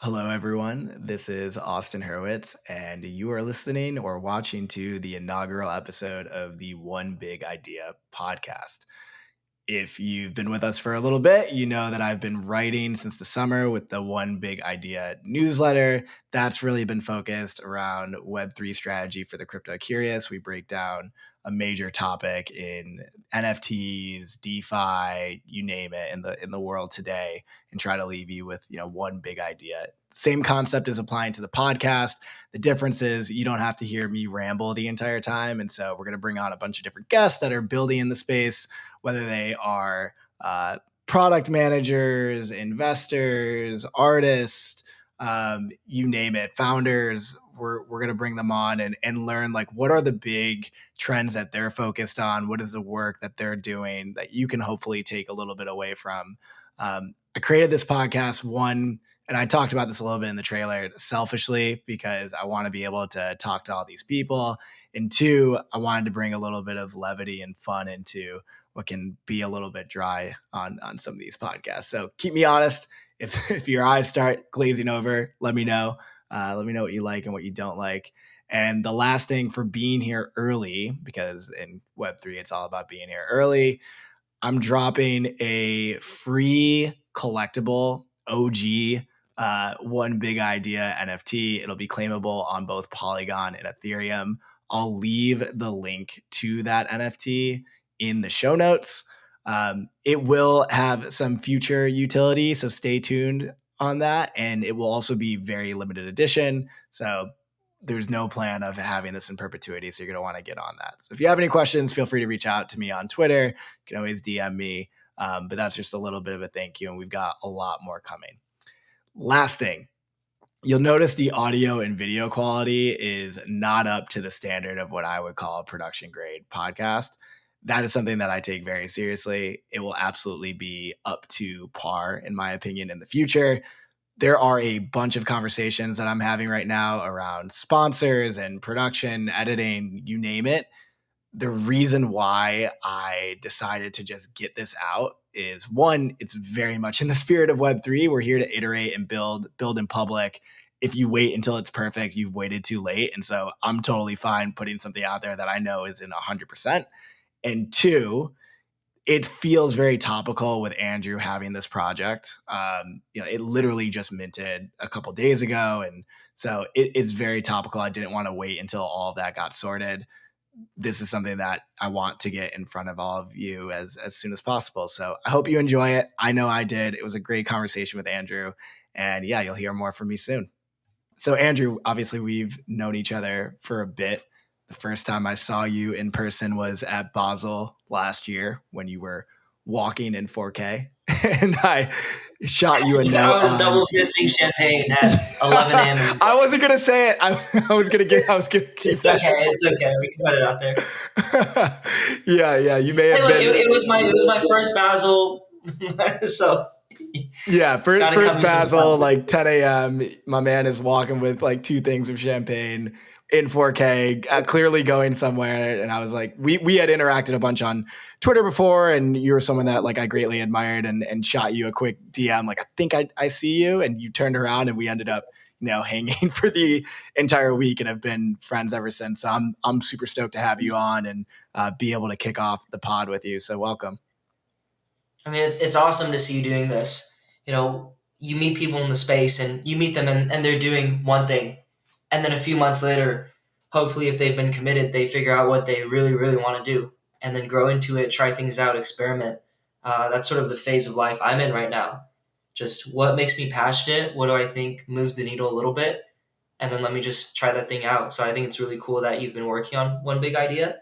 Hello, everyone. This is Austin Hurwitz, and you are listening or watching to the inaugural episode of the One Big Idea podcast. If you've been with us for a little bit, you know that I've been writing since the summer with the One Big Idea newsletter. That's really been focused around Web3 strategy for the crypto curious. We break down a major topic in NFTs, DeFi, you name it, in the world today, and try to leave you with one big idea. Same concept is applying to the podcast. The difference is you don't have to hear me ramble the entire time, and so we're going to bring on a bunch of different guests that are building in the space, whether they are product managers, investors, artists, you name it, founders. We're going to bring them on and learn like what are the big trends that they're focused on, what is the work that they're doing that you can hopefully take a little bit away from. I created this podcast, and I talked about this a little bit in the trailer, selfishly, because I want to be able to talk to all these people. And two, I wanted to bring a little bit of levity and fun into what can be a little bit dry on some of these podcasts. So keep me honest. If your eyes start glazing over, let me know. Let me know what you like and what you don't like. And the last thing for being here early, because in Web3, it's all about being here early, I'm dropping a free collectible OG One Big Idea NFT. It'll be claimable on both Polygon and Ethereum. I'll leave the link to that NFT in the show notes. It will have some future utility, so stay tuned on that. And it will also be very limited edition. So there's no plan of having this in perpetuity. So you're going to want to get on that. So if you have any questions, feel free to reach out to me on Twitter. You can always DM me. But that's just a little bit of a thank you. And we've got a lot more coming. Last thing, you'll notice the audio and video quality is not up to the standard of what I would call a production grade podcast. That is something that I take very seriously. It will absolutely be up to par, in my opinion, in the future. There are a bunch of conversations that I'm having right now around sponsors and production, editing, you name it. The reason why I decided to just get this out is, one, it's very much in the spirit of Web3. We're here to iterate and build in public. If you wait until it's perfect, you've waited too late. And so I'm totally fine putting something out there that I know is in 100%. And two, it feels very topical with Andrew having this project. It literally just minted a couple days ago. And so it's very topical. I didn't want to wait until all of that got sorted. This is something that I want to get in front of all of you as soon as possible. So I hope you enjoy it. I know I did. It was a great conversation with Andrew. And yeah, you'll hear more from me soon. So Andrew, obviously we've known each other for a bit. The first time I saw you in person was at Basel last year when you were walking in 4K. And I shot you a note. I was double fisting champagne at 11 a.m. I wasn't gonna say it. I was gonna keep It's okay. It's okay. We can put it out there. Yeah. You may have been. It was my first Basel. So yeah, first Basel, like 10 a.m. My man is walking with like two things of champagne in 4K, clearly going somewhere. And I was like, we had interacted a bunch on Twitter before, and you were someone that like I greatly admired, and shot you a quick DM, like, I think I see you. And you turned around and we ended up, hanging for the entire week and have been friends ever since. So I'm super stoked to have you on and be able to kick off the pod with you. So welcome. I mean, it's awesome to see you doing this. You meet people in the space and you meet them and they're doing one thing. And then a few months later, hopefully if they've been committed, they figure out what they really, really want to do and then grow into it, try things out, experiment. That's sort of the phase of life I'm in right now. Just what makes me passionate? What do I think moves the needle a little bit? And then let me just try that thing out. So I think it's really cool that you've been working on One Big Idea.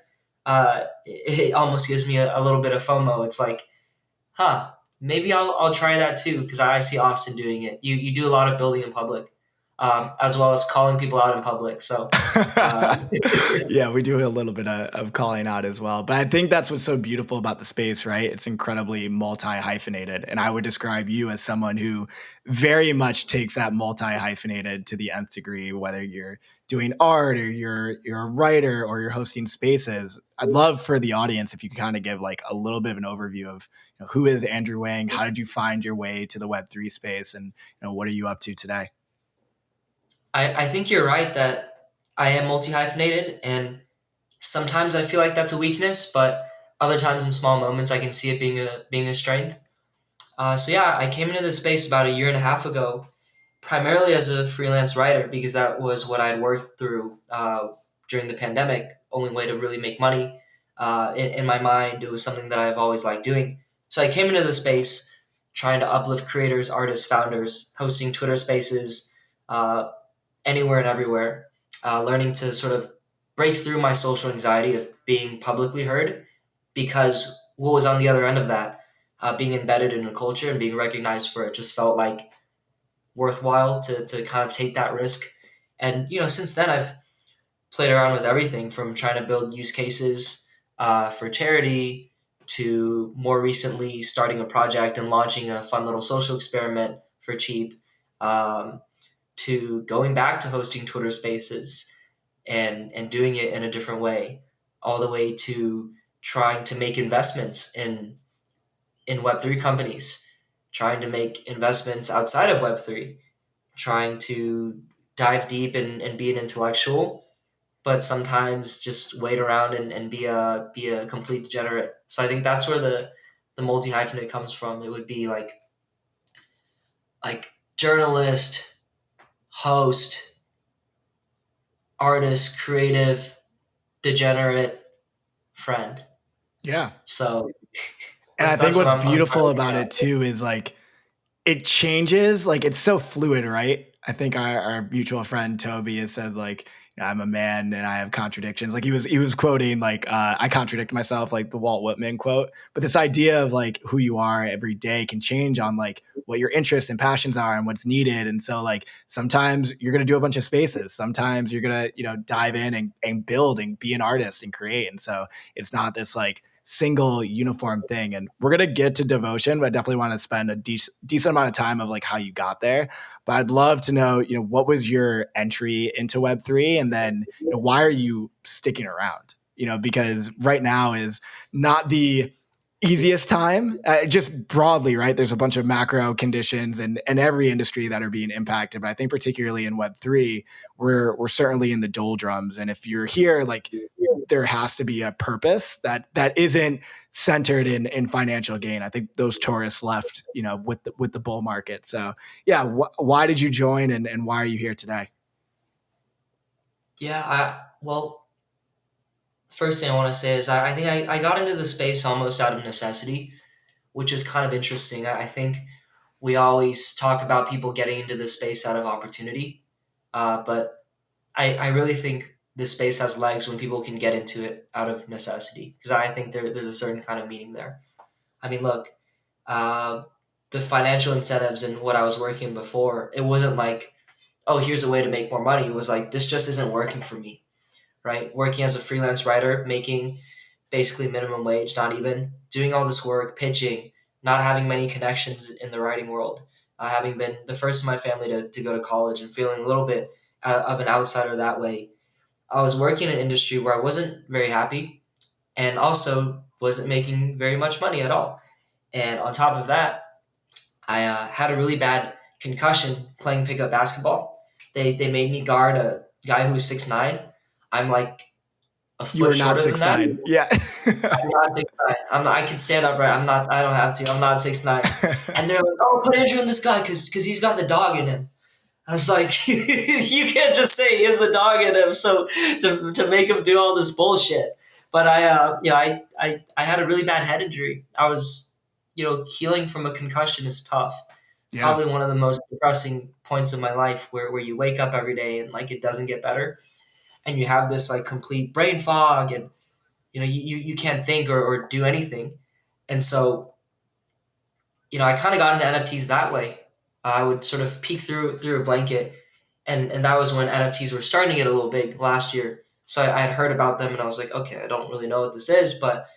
It almost gives me a little bit of FOMO. It's like, maybe I'll try that too, because I see Austin doing it. You do a lot of building in public. As well as calling people out in public. So, yeah, we do a little bit of calling out as well. But I think that's what's so beautiful about the space, right? It's incredibly multi-hyphenated. And I would describe you as someone who very much takes that multi-hyphenated to the nth degree, whether you're doing art or you're a writer or you're hosting spaces. I'd love for the audience if you could kind of give like a little bit of an overview of who is Andrew Wang? How did you find your way to the Web3 space? And what are you up to today? I think you're right that I am multi hyphenated, and sometimes I feel like that's a weakness, but other times in small moments I can see it being a strength. So yeah, I came into this space about a year and a half ago, primarily as a freelance writer because that was what I'd worked through during the pandemic. Only way to really make money. In my mind, it was something that I've always liked doing. So I came into the space trying to uplift creators, artists, founders, hosting Twitter spaces, uh, anywhere and everywhere, learning to sort of break through my social anxiety of being publicly heard, because what was on the other end of that, being embedded in a culture and being recognized for it, just felt like worthwhile to kind of take that risk. And since then I've played around with everything from trying to build use cases for charity to more recently starting a project and launching a fun little social experiment for cheap, um, to going back to hosting Twitter Spaces and doing it in a different way, all the way to trying to make investments in Web3 companies, trying to make investments outside of Web3, trying to dive deep and be an intellectual, but sometimes just wait around and be a complete degenerate. So I think that's where the multi hyphenate comes from. It would be like journalist, host, artist, creative, degenerate, friend. Yeah. So And I think that's what what's I'm trying beautiful to get about at. it too is like it changes, like it's so fluid, right? I think our mutual friend Toby has said like, I'm a man and I have contradictions. Like he was quoting like I contradict myself, like the Walt Whitman quote. But this idea of like who you are every day can change on like what your interests and passions are and what's needed. And so like sometimes you're gonna do a bunch of spaces. Sometimes you're gonna, dive in and build and be an artist and create. And so it's not this like single uniform thing. And we're gonna get to devotion, but I definitely want to spend a decent amount of time of like how you got there. But I'd love to know, what was your entry into Web3, and then why are you sticking around? Because right now is not the easiest time, just broadly, right? There's a bunch of macro conditions and every industry that are being impacted, but I think particularly in Web3, we're certainly in the doldrums. And if you're here, like there has to be a purpose that isn't centered in financial gain. I think those tourists left, with the bull market. So yeah, why did you join, and why are you here today? Yeah, well, first thing I want to say is I think I got into the space almost out of necessity, which is kind of interesting. I think we always talk about people getting into this space out of opportunity, but I really think this space has legs when people can get into it out of necessity, because I think there's a certain kind of meaning there. I mean, look, uh, the financial incentives and what I was working before, it wasn't like, oh, here's a way to make more money. It was like, this just isn't working for me, right? Working as a freelance writer, making basically minimum wage, not even doing all this work, pitching, not having many connections in the writing world, having been the first in my family to go to college and feeling a little bit of an outsider that way. I was working in an industry where I wasn't very happy and also wasn't making very much money at all. And on top of that, I had a really bad concussion playing pickup basketball. They made me guard a guy who was 6'9". I'm like a You foot are not shorter than six that. nine. Yeah. I'm not 6'9". I'm not, I can stand upright. I'm not. I don't have to. I'm not 6'9". And they're like, "Oh, put Andrew in this guy because he's got the dog in him." I was like, "You can't just say he has the dog in him, so to make him do all this bullshit." But I had a really bad head injury. I was, healing from a concussion is tough. Yeah. Probably one of the most depressing points of my life, where you wake up every day and like it doesn't get better, and you have this like complete brain fog, and you can't think or do anything. And so, I kind of got into NFTs that way. I would sort of peek through a blanket, and that was when NFTs were starting to get a little big last year. So I had heard about them, and I was like, okay, I don't really know what this is, but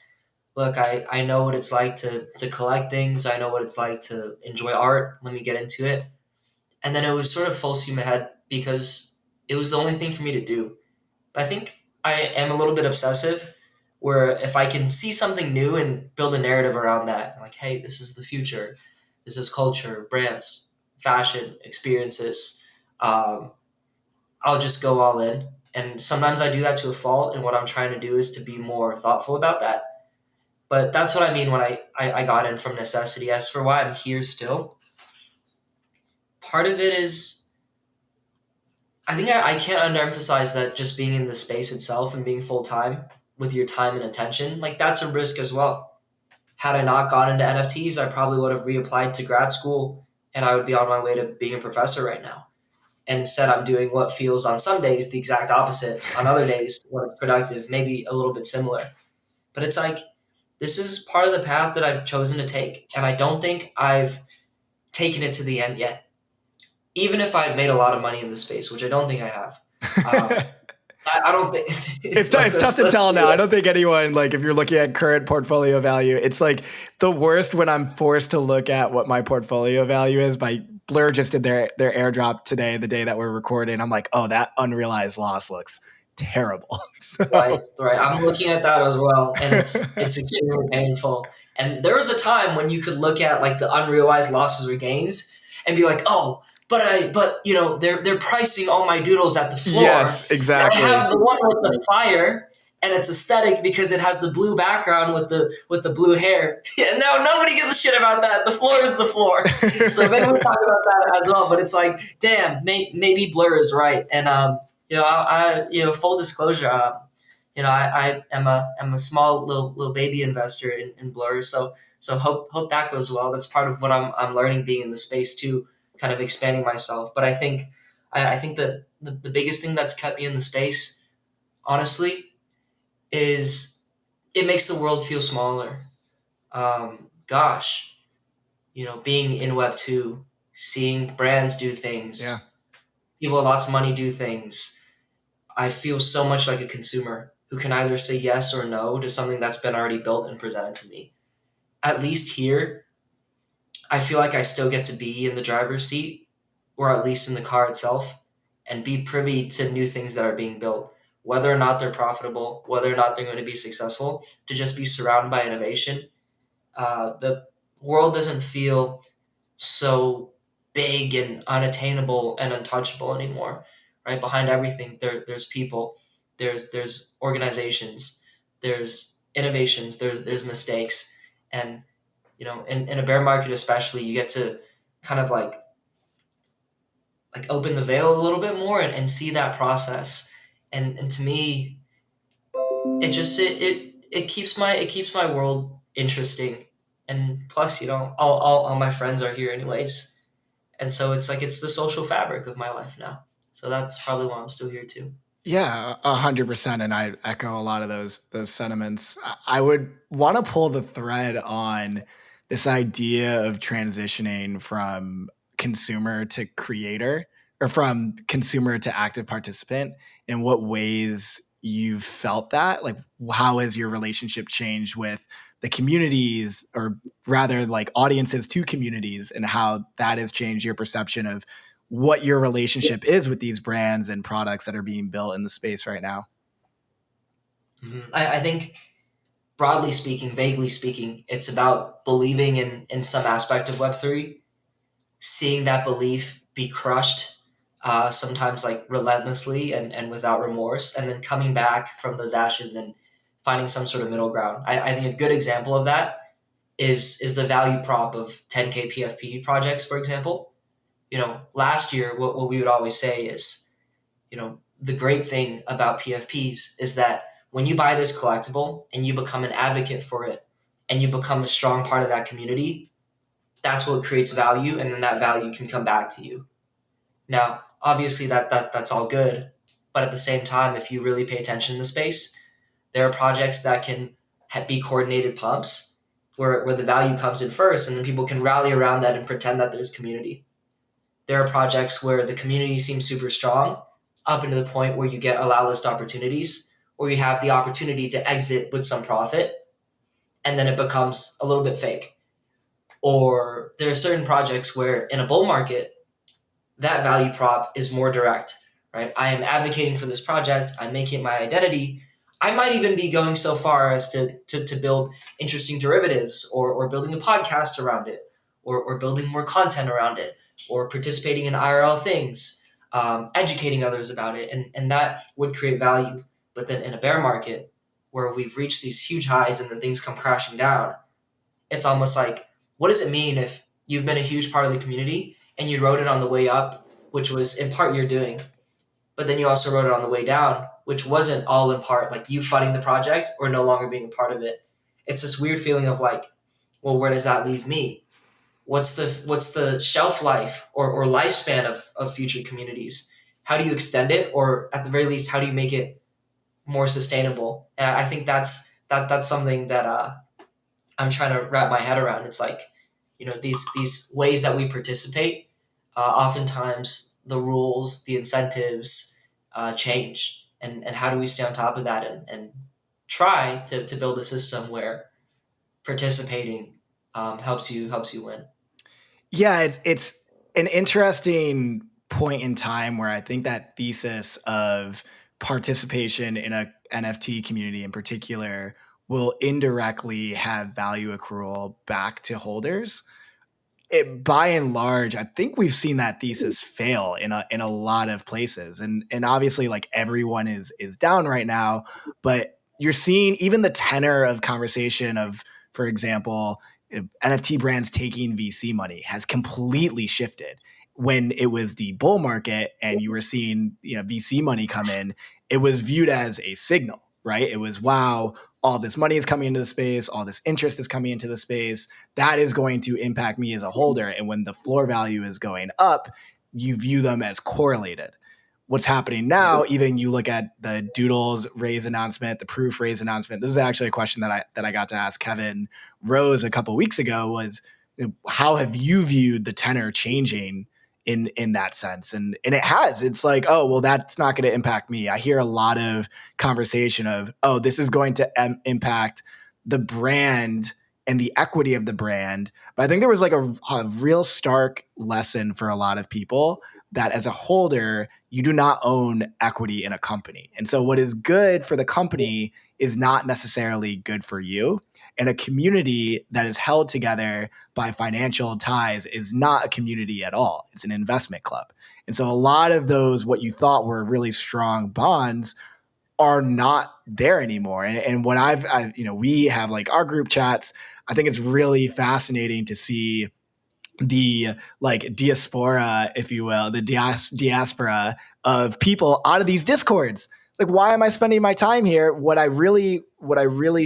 look, I know what it's like to collect things. I know what it's like to enjoy art. Let me get into it. And then it was sort of full steam ahead because it was the only thing for me to do. I think I am a little bit obsessive, where if I can see something new and build a narrative around that, like, hey, this is the future, this is culture, brands, fashion, experiences. Um, I'll just go all in. And sometimes I do that to a fault. And what I'm trying to do is to be more thoughtful about that. But that's what I mean when I got in from necessity. As for why I'm here still, part of it is I think I can't underemphasize that just being in the space itself and being full time with your time and attention, like that's a risk as well. Had I not gone into NFTs, I probably would have reapplied to grad school and I would be on my way to being a professor right now. And instead, I'm doing what feels on some days the exact opposite, on other days, when it's productive, maybe a little bit similar. But it's like, this is part of the path that I've chosen to take. And I don't think I've taken it to the end yet. Even if I've made a lot of money in this space, which I don't think I have. Um, I don't think it's tough to tell now. I don't think anyone, like, if you're looking at current portfolio value, it's like the worst when I'm forced to look at what my portfolio value is. By Blur just did their airdrop today, the day that we're recording. I'm like, oh, that unrealized loss looks terrible. So. Right. I'm looking at that as well, and it's extremely painful. And there was a time when you could look at like the unrealized losses or gains and be like, oh, but you know, they're pricing all my doodles at the floor. Yes, exactly. And I have the one with the fire, and it's aesthetic because it has the blue background with the blue hair. And now nobody gives a shit about that. The floor is the floor. So maybe we'll talk about that as well. But it's like, damn, maybe Blur is right. And you know, full disclosure, you know, I am a small little baby investor in Blur. So hope that goes well. That's part of what I'm learning being in the space too, kind of expanding myself. But I think that the biggest thing that's kept me in the space, honestly, is it makes the world feel smaller. Gosh, you know, being in Web2, seeing brands do things, Yeah. people with lots of money do things. I feel so much like a consumer who can either say yes or no to something that's been already built and presented to me. At least here, I feel like I still get to be in the driver's seat, or at least in the car itself, and be privy to new things that are being built, whether or not they're profitable, whether or not they're going to be successful, to just be surrounded by innovation. The world doesn't feel so big and unattainable and untouchable anymore, right? Behind everything, there's people, there's organizations, there's innovations, there's mistakes, and you know, in a bear market especially, you get to kind of like open the veil a little bit more and see that process. And to me, it just it keeps my world interesting. And plus, you know, all my friends are here anyways. And so it's like it's the social fabric of my life now. So that's probably why I'm still here too. Yeah, 100%, and I echo a lot of those sentiments. I would want to pull the thread on this idea of transitioning from consumer to creator, or from consumer to active participant. In what ways you've felt that? Like, how has your relationship changed with the communities, or rather, like audiences to communities, and how that has changed your perception of what your relationship is with these brands and products that are being built in the space right now? I think broadly speaking, vaguely speaking, it's about believing in some aspect of Web3, seeing that belief be crushed, sometimes like relentlessly and without remorse, and then coming back from those ashes and finding some sort of middle ground. I think a good example of that is the value prop of 10K PFP projects, for example. You know, last year, what we would always say is, you know, the great thing about PFPs is that when you buy this collectible and you become an advocate for it and you become a strong part of that community, that's what creates value, and then that value can come back to you. Now, obviously, that's all good, but at the same time, if you really pay attention in the space, there are projects that can be coordinated pumps where the value comes in first, and then people can rally around that and pretend that there's community. There are projects where the community seems super strong, up into the point where you get allow list opportunities, or you have the opportunity to exit with some profit, and then it becomes a little bit fake. Or there are certain projects where in a bull market, that value prop is more direct, right? I am advocating for this project. I'm making it my identity. I might even be going so far as to build interesting derivatives, or building a podcast around it, or building more content around it, or participating in IRL things. educating others about it, and that would create value. But then in a bear market where we've reached these huge highs and then things come crashing down, it's almost like, what does it mean if you've been a huge part of the community and you wrote it on the way up, which was in part your doing, but then you also wrote it on the way down, which wasn't all in part like you funding the project or no longer being a part of it. It's this weird feeling of like, well, where does that leave me? What's the shelf life or lifespan of future communities? How do you extend it, or at the very least, how do you make it more sustainable? And I think that's something that I'm trying to wrap my head around. It's like, these ways that we participate, oftentimes the rules, the incentives change, and how do we stay on top of that and try to build a system where participating helps you win. Yeah, it's an interesting point in time where I think that thesis of participation in a NFT community in particular will indirectly have value accrual back to holders. By and large, I think we've seen that thesis fail in a lot of places, and obviously, like, everyone is down right now, but you're seeing even the tenor of conversation of, for example, NFT brands taking VC money has completely shifted. When it was the bull market and you were seeing VC money come in, it was viewed as a signal, right? It was, wow, all this money is coming into the space, all this interest is coming into the space, that is going to impact me as a holder. And when the floor value is going up, you view them as correlated. What's happening now, even you look at the Doodles raise announcement, the Proof raise announcement. This is actually a question that I got to ask Kevin Rose a couple of weeks ago, was how have you viewed the tenor changing in that sense? And it has. It's like, oh, well, that's not going to impact me. I hear a lot of conversation of, oh, this is going to impact the brand and the equity of the brand. But I think there was like a real stark lesson for a lot of people that as a holder, you do not own equity in a company. And so what is good for the company is not necessarily good for you. And a community that is held together by financial ties is not a community at all. It's an investment club. And so a lot of those, what you thought were really strong bonds, are not there anymore. And what we have like our group chats. I think it's really fascinating to see the like diaspora, if you will, the diaspora of people out of these discords. Like, why am I spending my time here? What I really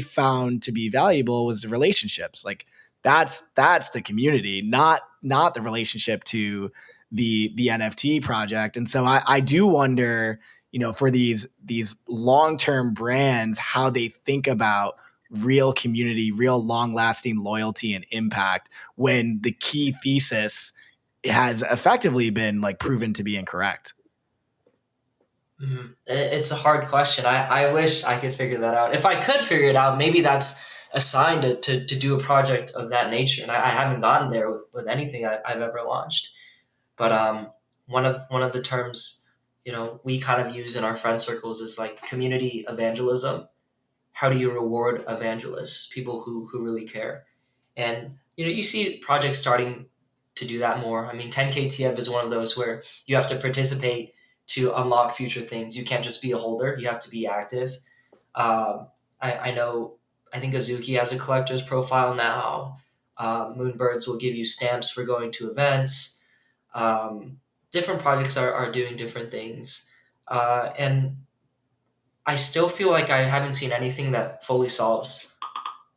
found to be valuable was the relationships. Like, that's the community, not the relationship to the NFT project. And so I do wonder, for these long-term brands, how they think about real community, real long-lasting loyalty and impact when the key thesis has effectively been like proven to be incorrect. Mm-hmm. It's a hard question. I wish I could figure that out. If I could figure it out, maybe that's a sign to do a project of that nature. And I haven't gotten there with anything I've ever launched. But one of the terms we kind of use in our friend circles is like community evangelism. How do you reward evangelists, people who really care? And you see projects starting to do that more. I mean, 10KTF is one of those where you have to participate to unlock future things. You can't just be a holder; you have to be active. I know. I think Azuki has a collector's profile now. Moonbirds will give you stamps for going to events. Different projects are doing different things, and I still feel like I haven't seen anything that fully solves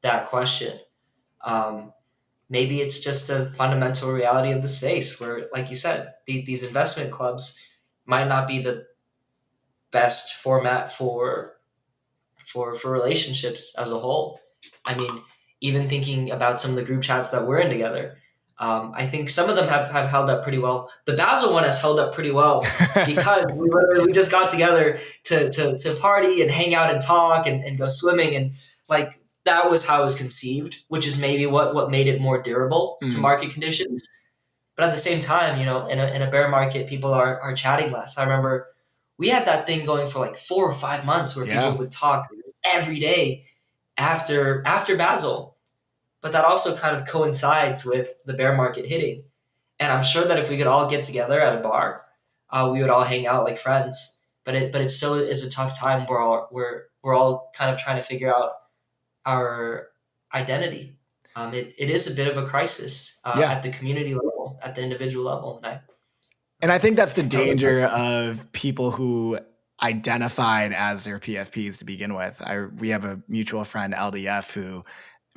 that question. Um, Maybe it's just a fundamental reality of the space where, like you said, these investment clubs might not be the best format for relationships as a whole. I mean, even thinking about some of the group chats that we're in together, I think some of them have held up pretty well. The Basel one has held up pretty well because we just got together to party and hang out and talk and go swimming, and like that was how it was conceived, which is maybe what made it more durable to market conditions. But at the same time, in a bear market, people are chatting less. I remember we had that thing going for like 4 or 5 months where people would talk every day after Basel. But that also kind of coincides with the bear market hitting. And I'm sure that if we could all get together at a bar, we would all hang out like friends. But it still is a tough time. We're all kind of trying to figure out our identity. It is a bit of a crisis Yeah. at the community level, at the individual level, And I think that's the I totally. danger of people who identified as their PFPs to begin with. We have a mutual friend, LDF, who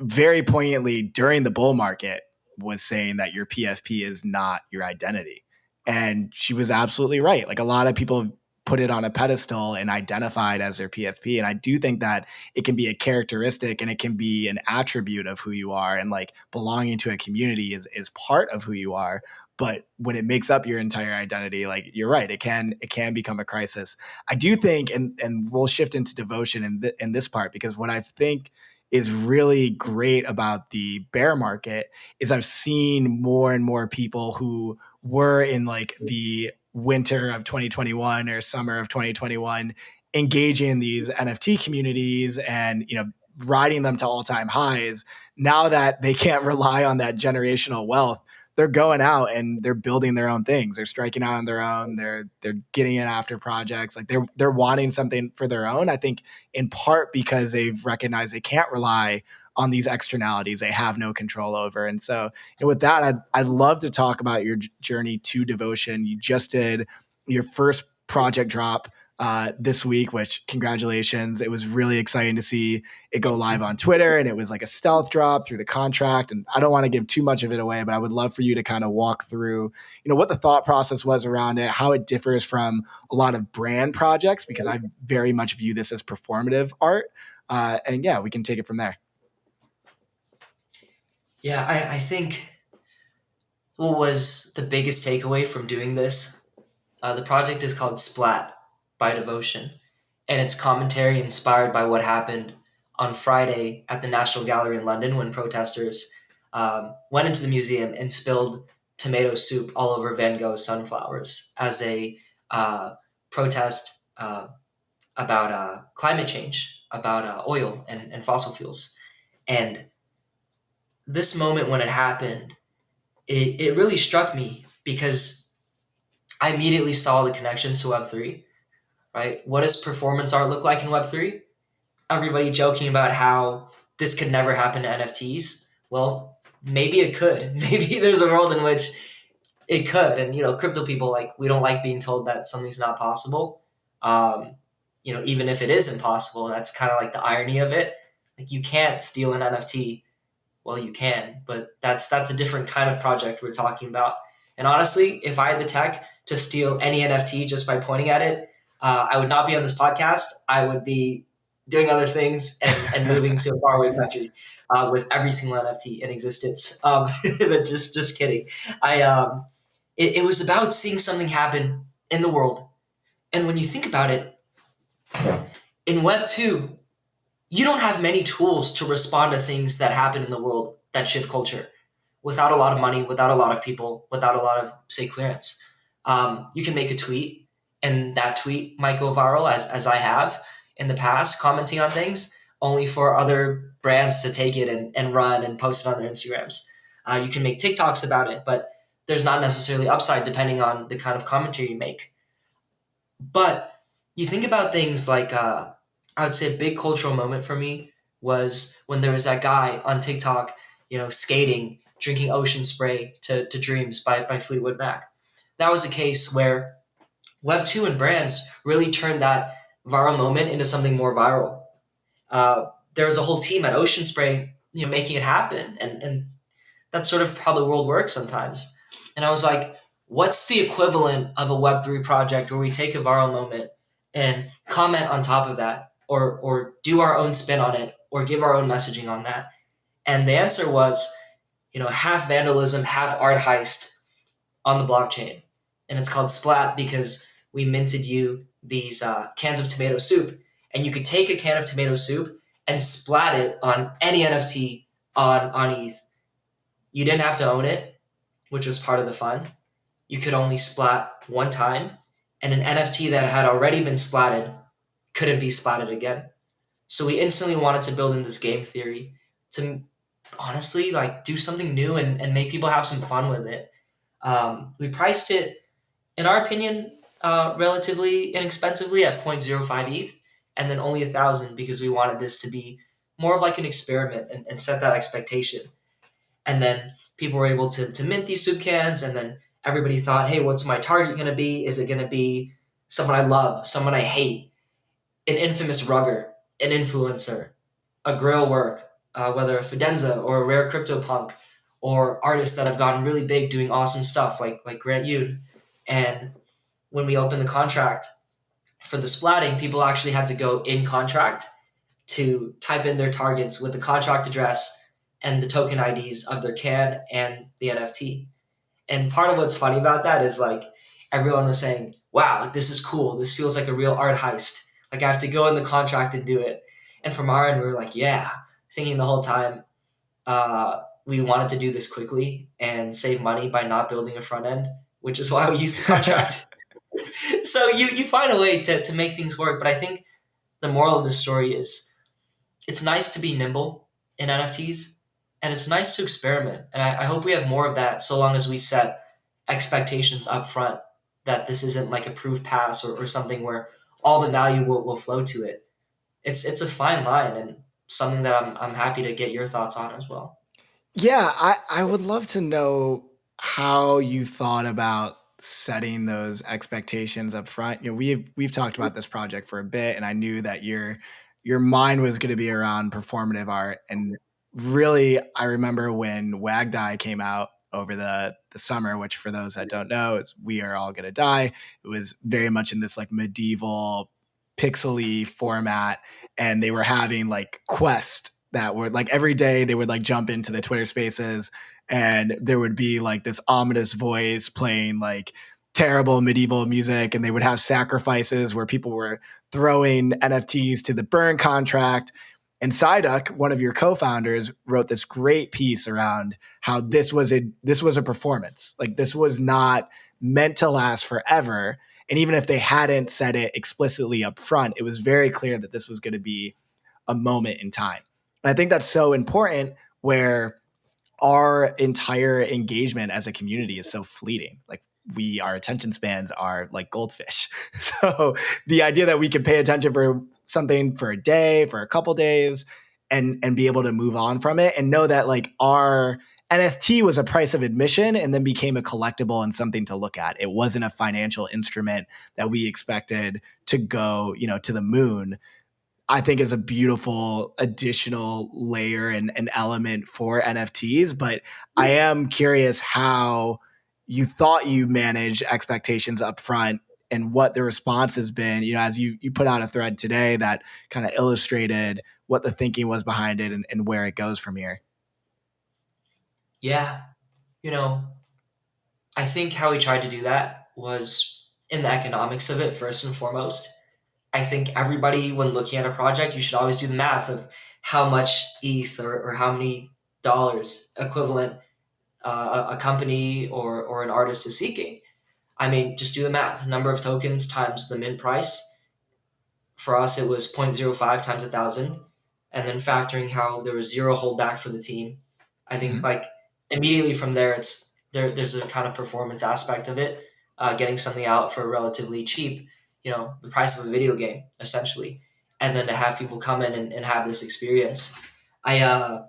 very poignantly during the bull market was saying that your PFP is not your identity. And she was absolutely right. Like a lot of people put it on a pedestal and identified as their PFP. And I do think that it can be a characteristic and it can be an attribute of who you are. And like belonging to a community is part of who you are. But when it makes up your entire identity, like you're right, it can become a crisis. I do think, and we'll shift into devotion in this part, because what I think is really great about the bear market is I've seen more and more people who were in like the winter of 2021 or summer of 2021 engaging in these NFT communities and, riding them to all-time highs. Now that they can't rely on that generational wealth, they're going out and they're building their own things. They're striking out on their own. They're getting in after projects. Like they're wanting something for their own. I think in part because they've recognized they can't rely on these externalities they have no control over. And so, with that, I'd love to talk about your journey to devotion. You just did your first project drop this week, which congratulations. It was really exciting to see it go live on Twitter, and it was like a stealth drop through the contract. And I don't want to give too much of it away, but I would love for you to kind of walk through, what the thought process was around it, how it differs from a lot of brand projects, because I very much view this as performative art. And yeah, we can take it from there. Yeah, I think what was the biggest takeaway from doing this? The project is called Splat by Devotion, and it's commentary inspired by what happened on Friday at the National Gallery in London when protesters went into the museum and spilled tomato soup all over Van Gogh's sunflowers as a protest about climate change, about oil and fossil fuels. And this moment when it happened, it really struck me because I immediately saw the connections to Web3, right? What does performance art look like in Web3? Everybody joking about how this could never happen to NFTs. Well, maybe it could. Maybe there's a world in which it could. And, crypto people, like, we don't like being told that something's not possible. Even if it is impossible, that's kind of like the irony of it. Like, you can't steal an NFT. Well, you can, but that's a different kind of project we're talking about. And honestly, if I had the tech to steal any NFT just by pointing at it, I would not be on this podcast. I would be doing other things and moving to a faraway country with every single NFT in existence. But just kidding. It was about seeing something happen in the world. And when you think about it, in Web 2, you don't have many tools to respond to things that happen in the world that shift culture without a lot of money, without a lot of people, without a lot of, say, clearance. You can make a tweet, and that tweet might go viral, as I have in the past, commenting on things, only for other brands to take it and run and post it on their Instagrams. You can make TikToks about it, but there's not necessarily upside depending on the kind of commentary you make. But you think about things like, I would say a big cultural moment for me was when there was that guy on TikTok, skating, drinking ocean spray to Dreams by Fleetwood Mac. That was a case where Web2 and brands really turned that viral moment into something more viral. There was a whole team at Ocean Spray, making it happen. And that's sort of how the world works sometimes. And I was like, what's the equivalent of a Web3 project where we take a viral moment and comment on top of that, or do our own spin on it, or give our own messaging on that? And the answer was, half vandalism, half art heist on the blockchain. And it's called Splat because we minted you these cans of tomato soup, and you could take a can of tomato soup and splat it on any NFT on ETH. You didn't have to own it, which was part of the fun. You could only splat one time, and an NFT that had already been splatted couldn't be splatted again. So we instantly wanted to build in this game theory to honestly like do something new and make people have some fun with it. We priced it, in our opinion, relatively inexpensively at 0.05 ETH, and then only 1,000 because we wanted this to be more of like an experiment and set that expectation. And then people were able to mint these soup cans, and then everybody thought, hey, what's my target going to be? Is it going to be someone I love, someone I hate, an infamous rugger, an influencer, a grail work, whether a Fidenza or a rare CryptoPunk, or artists that have gotten really big doing awesome stuff like Grant Yoon. And when we opened the contract for the splatting, people actually had to go in contract to type in their targets with the contract address and the token IDs of their can and the NFT. And part of what's funny about that is like everyone was saying, wow, like, this is cool. This feels like a real art heist. Like I have to go in the contract and do it. And from our end, we were like, yeah, thinking the whole time we wanted to do this quickly and save money by not building a front end, which is why we used the contract. So you find a way to make things work. But I think the moral of this story is it's nice to be nimble in NFTs, and it's nice to experiment. And I hope we have more of that so long as we set expectations up front that this isn't like a proof pass or something where all the value will flow to it. It's a fine line and something that I'm happy to get your thoughts on as well. Yeah, I would love to know how you thought about setting those expectations up front. We've talked about this project for a bit, and I knew that your mind was going to be around performative art. And really, I remember when Wagdie came out over the summer, which for those that don't know is We Are All Gonna Die. It was very much in this like medieval pixely format, and they were having like quests that were like every day they would like jump into the Twitter spaces, and there would be like this ominous voice playing like terrible medieval music, and they would have sacrifices where people were throwing NFTs to the burn contract. And Psyduck, one of your co-founders, wrote this great piece around how this was a performance. Like this was not meant to last forever. And even if they hadn't said it explicitly up front, it was very clear that this was going to be a moment in time. And I think that's so important where our entire engagement as a community is so fleeting. Like our attention spans are like goldfish. So the idea that we could pay attention for something for a day, for a couple days, and be able to move on from it and know that like our NFT was a price of admission and then became a collectible and something to look at. It wasn't a financial instrument that we expected to go, to the moon. I think is a beautiful additional layer and an element for NFTs. But I am curious how you thought you managed expectations up front and what the response has been, as you put out a thread today that kind of illustrated what the thinking was behind it and where it goes from here. Yeah, you know, I think how we tried to do that was in the economics of it first and foremost. I think everybody, when looking at a project, you should always do the math of how much ETH or how many dollars equivalent a company or an artist is seeking. I mean, just do the math. Number of tokens times the mint price. For us, it was 0.05 times 1,000. And then factoring how there was zero holdback for the team. I think like immediately from there, there's a kind of performance aspect of it, getting something out for relatively cheap, the price of a video game, essentially. And then to have people come in and have this experience. I,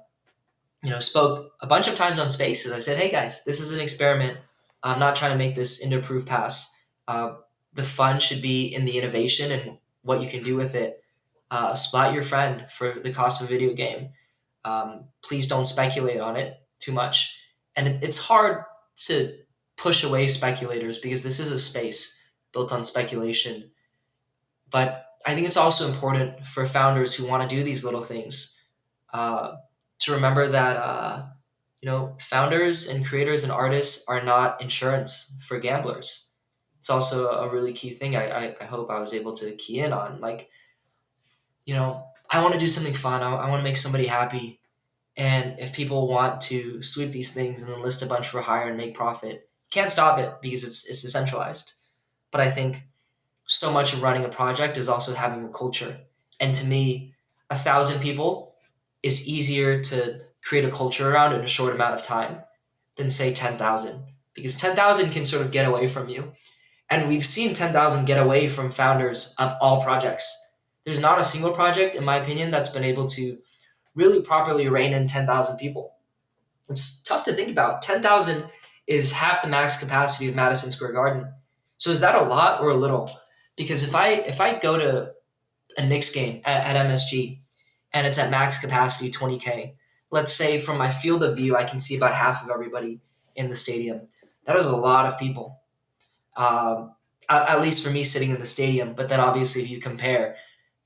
spoke a bunch of times on Spaces. I said, hey guys, this is an experiment. I'm not trying to make this into a proof pass. The fun should be in the innovation and what you can do with it. Splat your friend for the cost of a video game. Please don't speculate on it too much. And it's hard to push away speculators because this is a space built on speculation. But I think it's also important for founders who want to do these little things to remember that founders and creators and artists are not insurance for gamblers. It's also a really key thing. I hope I was able to key in on. Like, I want to do something fun. I want to make somebody happy. And if people want to sweep these things and then list a bunch for hire and make profit, can't stop it because it's decentralized. But I think so much of running a project is also having a culture. And to me, 1,000 people is easier to create a culture around in a short amount of time than say 10,000, because 10,000 can sort of get away from you. And we've seen 10,000 get away from founders of all projects. There's not a single project, in my opinion, that's been able to really properly rein in 10,000 people. It's tough to think about. 10,000 is half the max capacity of Madison Square Garden. So is that a lot or a little? Because if I go to a Knicks game at MSG and it's at max capacity 20K, let's say from my field of view I can see about half of everybody in the stadium. That is a lot of people. At least for me sitting in the stadium. But then obviously if you compare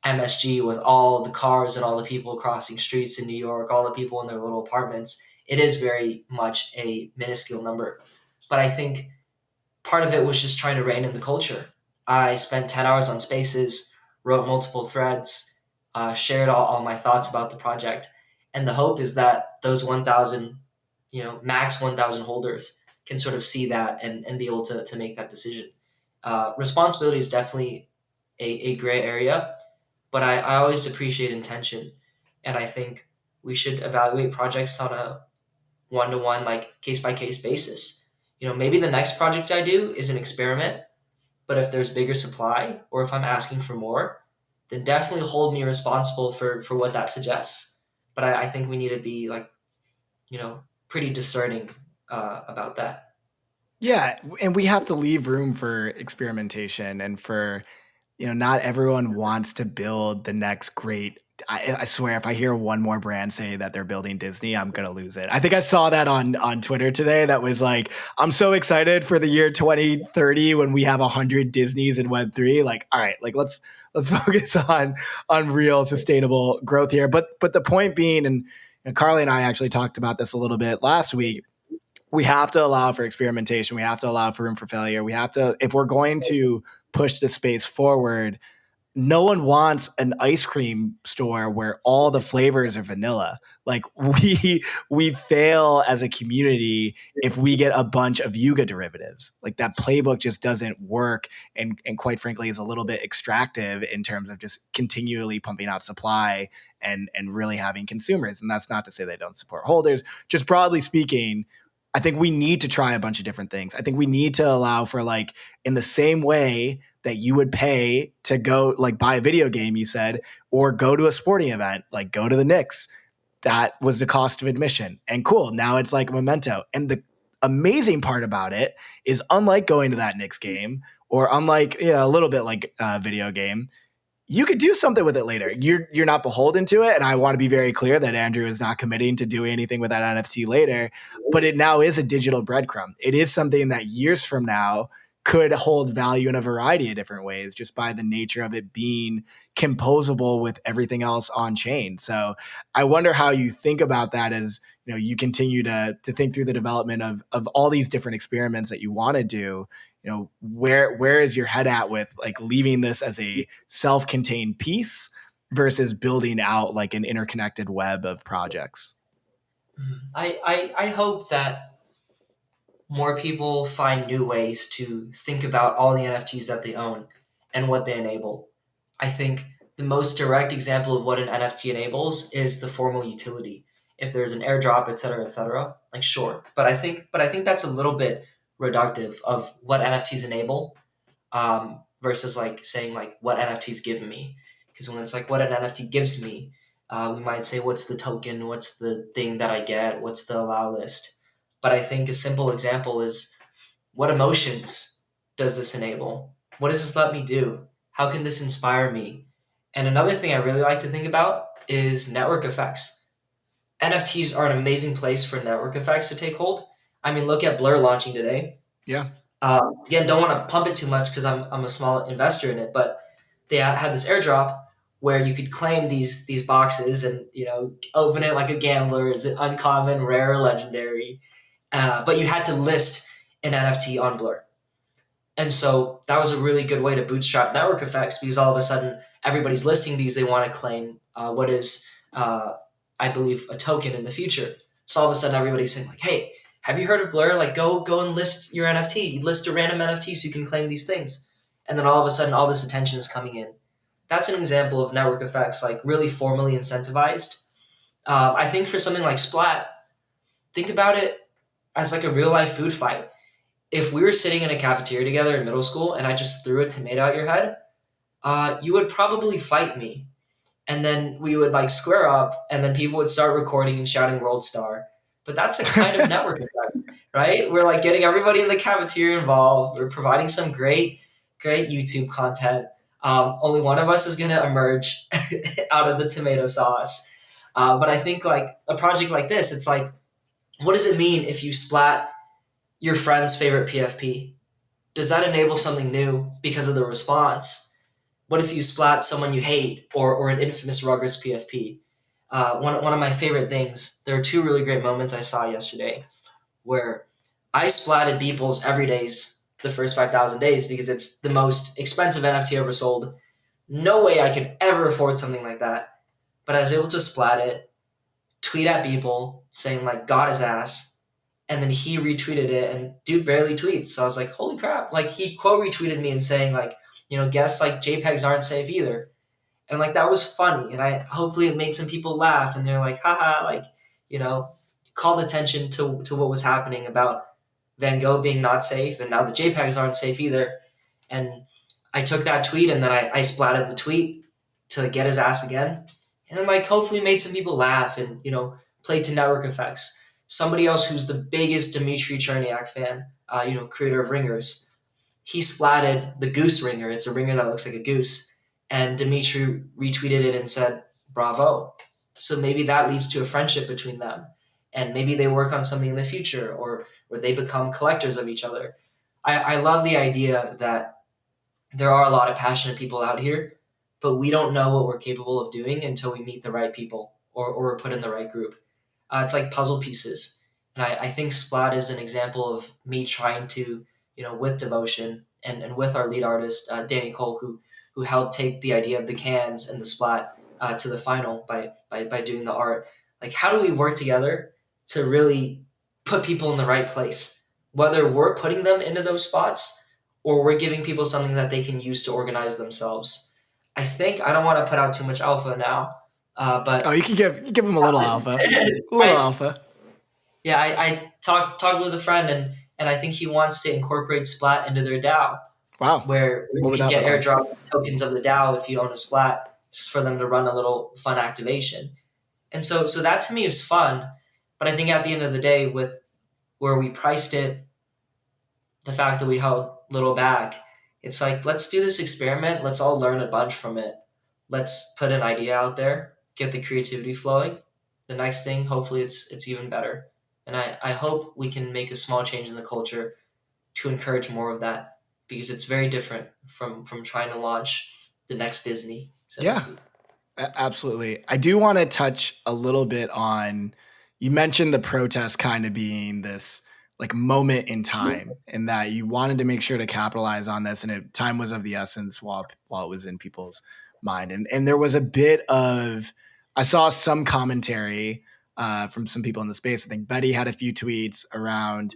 MSG with all the cars and all the people crossing streets in New York, all the people in their little apartments, it is very much a minuscule number. But I think part of it was just trying to rein in the culture. I spent 10 hours on Spaces, wrote multiple threads, shared all my thoughts about the project. And the hope is that those 1,000, max 1,000 holders can sort of see that and be able to make that decision. Responsibility is definitely a gray area, but I always appreciate intention. And I think we should evaluate projects on a one-to-one, like case-by-case basis. Maybe the next project I do is an experiment, but if there's bigger supply or if I'm asking for more, then definitely hold me responsible for what that suggests. But I think we need to be like, pretty discerning about that. Yeah, and we have to leave room for experimentation and for, not everyone wants to build the next great. I swear, if I hear one more brand say that they're building Disney, I'm gonna lose it. I think I saw that on Twitter today. That was like, I'm so excited for the year 2030 when we have 100 Disneys in Web3. Like, all right, like let's focus on real sustainable growth here. But the point being, and Carly and I actually talked about this a little bit last week. We have to allow for experimentation. We have to allow for room for failure. We have to, if we're going to push the space forward, no one wants an ice cream store where all the flavors are vanilla. Like we fail as a community if we get a bunch of yuga derivatives. Like that playbook just doesn't work, and quite frankly is a little bit extractive in terms of just continually pumping out supply and really having consumers. And that's not to say they don't support holders. Just broadly speaking, I think we need to try a bunch of different things. I think we need to allow for, like, in the same way that you would pay to go, like, buy a video game, you said, or go to a sporting event, like go to the Knicks. That was the cost of admission. And cool, now it's like a memento. And the amazing part about it is, unlike going to that Knicks game, or unlike, a little bit like a video game, you could do something with it later. You're not beholden to it. And I want to be very clear that Andrew is not committing to doing anything with that NFT later, but it now is a digital breadcrumb. It is something that years from now could hold value in a variety of different ways, just by the nature of it being composable with everything else on chain. So I wonder how you think about that as, you continue to think through the development of all these different experiments that you want to do. Where is your head at with, like, leaving this as a self-contained piece versus building out like an interconnected web of projects? I hope that more people find new ways to think about all the NFTs that they own and what they enable. I think the most direct example of what an NFT enables is the formal utility. If there's an airdrop, et cetera, like sure. But I think that's a little bit reductive of what NFTs enable, versus like saying like what NFTs give me. Because when it's like what an NFT gives me, we might say what's the token, what's the thing that I get, what's the allow list. But I think a simple example is what emotions does this enable? What does this let me do? How can this inspire me? And another thing I really like to think about is network effects. NFTs are an amazing place for network effects to take hold. I mean, look at Blur launching today. Yeah. Again, don't want to pump it too much because I'm a small investor in it, but they had this airdrop where you could claim these boxes and open it like a gambler. Is it uncommon, rare, legendary? But you had to list an NFT on Blur. And so that was a really good way to bootstrap network effects, because all of a sudden everybody's listing because they want to claim what is, I believe, a token in the future. So all of a sudden everybody's saying like, hey, have you heard of Blur? Like go and list your NFT. List a random NFT so you can claim these things. And then all of a sudden all this attention is coming in. That's an example of network effects, like really formally incentivized. I think for something like Splat, think about it as like a real life food fight. if we were sitting in a cafeteria together in middle school and I just threw a tomato at your head, you would probably fight me. And then we would like square up, and then people would start recording and shouting "World Star." But that's a kind of network effect, right? We're like getting everybody in the cafeteria involved. We're providing some great YouTube content. Only one of us is going to emerge out of the tomato sauce. But I think like a project like this, it's like, what does it mean if you splat your friend's favorite PFP? Does that enable something new because of the response? What if you splat someone you hate, or an infamous Ruggers PFP? One of my favorite things, there are two really great moments I saw yesterday where I splatted Beeple's Everydays the first 5,000 days because it's the most expensive NFT ever sold. No way I could ever afford something like that. But I was able to splat it, tweet at Beeple saying, like, got his ass. And then he retweeted it, and dude barely tweets. So I was like, holy crap. Like, he quote retweeted me and saying, like, guess like JPEGs aren't safe either. And like that was funny, and I hopefully it made some people laugh, and they're like, haha, like, you know, called attention to what was happening about Van Gogh being not safe, and now the JPEGs aren't safe either. And I took that tweet, and then I splatted the tweet to get his ass again, and then like hopefully made some people laugh, and played to network effects. Somebody else who's the biggest Dmitry Cherniak fan, creator of Ringers, he splatted the goose ringer. It's a ringer that looks like a goose. And Dimitri retweeted it and said, bravo. So maybe that leads to a friendship between them. And maybe they work on something in the future, or they become collectors of each other. I love the idea that there are a lot of passionate people out here, but we don't know what we're capable of doing until we meet the right people, or we're put in the right group. It's like puzzle pieces. And I think Splat is an example of me trying to, with Devotion, and with our lead artist, Danny Cole, who helped take the idea of the cans and the Splat to the final by doing the art. Like, how do we work together to really put people in the right place? Whether we're putting them into those spots, or we're giving people something that they can use to organize themselves. I don't want to put out too much alpha now, Oh, but you can give them a little alpha, a little I alpha. yeah, I talked with a friend, and I think he wants to incorporate Splat into their DAO, Wow, where what you would can that get look like? airdrop tokens of the DAO if you own a Splat, just for them to run a little fun activation. And so that to me is fun, but I think at the end of the day, with where we priced it, the fact that we held little back, it's like, let's do this experiment. Let's all learn a bunch from it. Let's put an idea out there, get the creativity flowing. The next thing, hopefully, it's even better. And I hope we can make a small change in the culture to encourage more of that, because it's very different from trying to launch the next Disney, so to Yeah, speak. absolutely. I do want to touch a little bit on, you mentioned the protest kind of being this like moment in time, and that you wanted to make sure to capitalize on this, and time was of the essence while it was in people's mind. And there was a bit of, I saw some commentary from some people in the space. I think Betty had a few tweets around,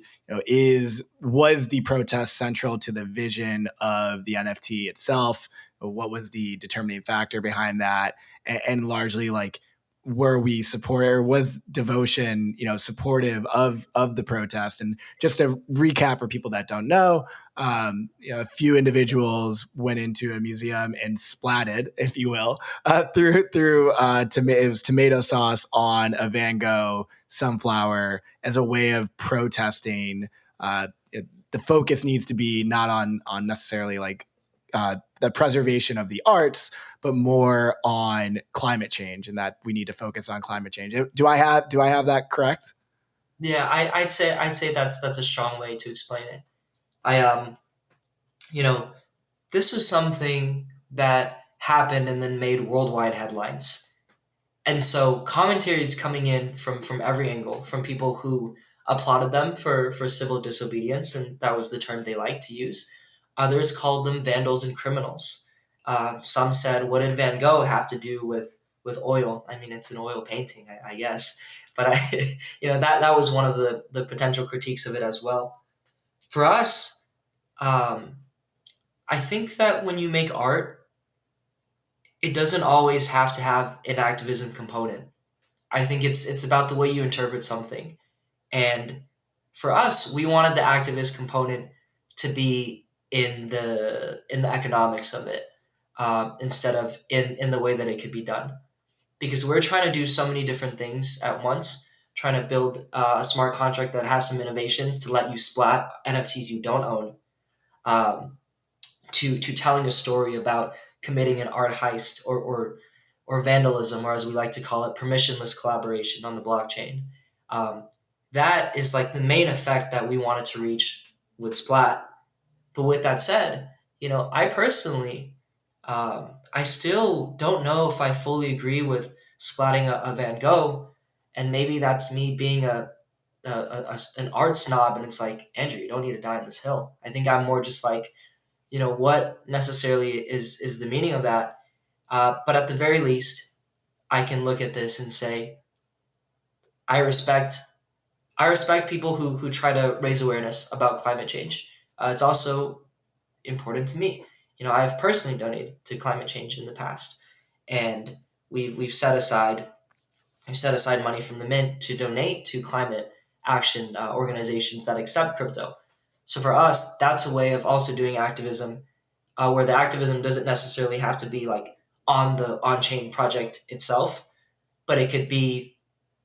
was the protest central to the vision of the NFT itself? What was the determining factor behind that? And largely, like, were we support, or was Devotion supportive of the protest? And just to recap for people that don't know, a few individuals went into a museum and splatted, if you will, through it was tomato sauce on a Van Gogh sunflower as a way of protesting. The focus needs to be not on necessarily like the preservation of the arts, but more on climate change, and that we need to focus on climate change. Do I have that correct? Yeah, I'd say that's a strong way to explain it. I you know, this was something that happened and then made worldwide headlines. And so commentaries coming in from every angle, from people who applauded them for civil disobedience, and that was the term they liked to use. Others called them vandals and criminals. Some said, "What did Van Gogh have to do with oil? I mean, it's an oil painting, I guess." But that was one of the potential critiques of it as well. For us, um, I think that when you make art, it doesn't always have to have an activism component. I think it's about the way you interpret something. And for us, we wanted the activist component to be in the economics of it, instead of in the way that it could be done, because we're trying to do so many different things at once, trying to build a smart contract that has some innovations to let you splat NFTs you don't own, um, to telling a story about committing an art heist, or vandalism, or as we like to call it, permissionless collaboration on the blockchain. Um, that is like the main effect that we wanted to reach with Splat. But with that said, I personally, I still don't know if I fully agree with splatting a Van Gogh, and maybe that's me being an art snob, and it's like, Andrew, you don't need to die on this hill. I think I'm more just like, what necessarily is the meaning of that? But at the very least, I can look at this and say, I respect I respect people who try to raise awareness about climate change. It's also important to me. I've personally donated to climate change in the past, and we've set aside money from the mint to donate to climate action organizations that accept crypto. So for us, that's a way of also doing activism, where the activism doesn't necessarily have to be like on the on-chain project itself, but it could be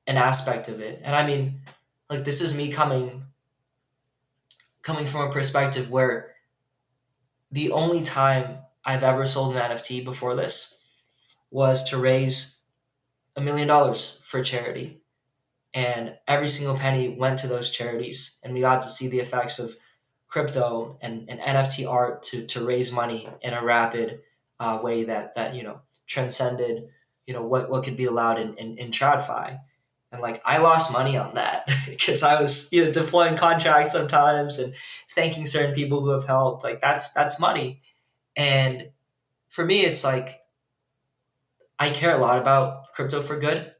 an aspect of it. And I mean, like, this is me coming from a perspective where the only time I've ever sold an NFT before this was to raise $1 million for charity, and every single penny went to those charities, and we got to see the effects of crypto and NFT art to raise money in a rapid way that transcended what could be allowed in TradFi. And like, I lost money on that because I was deploying contracts sometimes and thanking certain people who have helped. Like, that's money. And for me, it's like, I care a lot about crypto for good,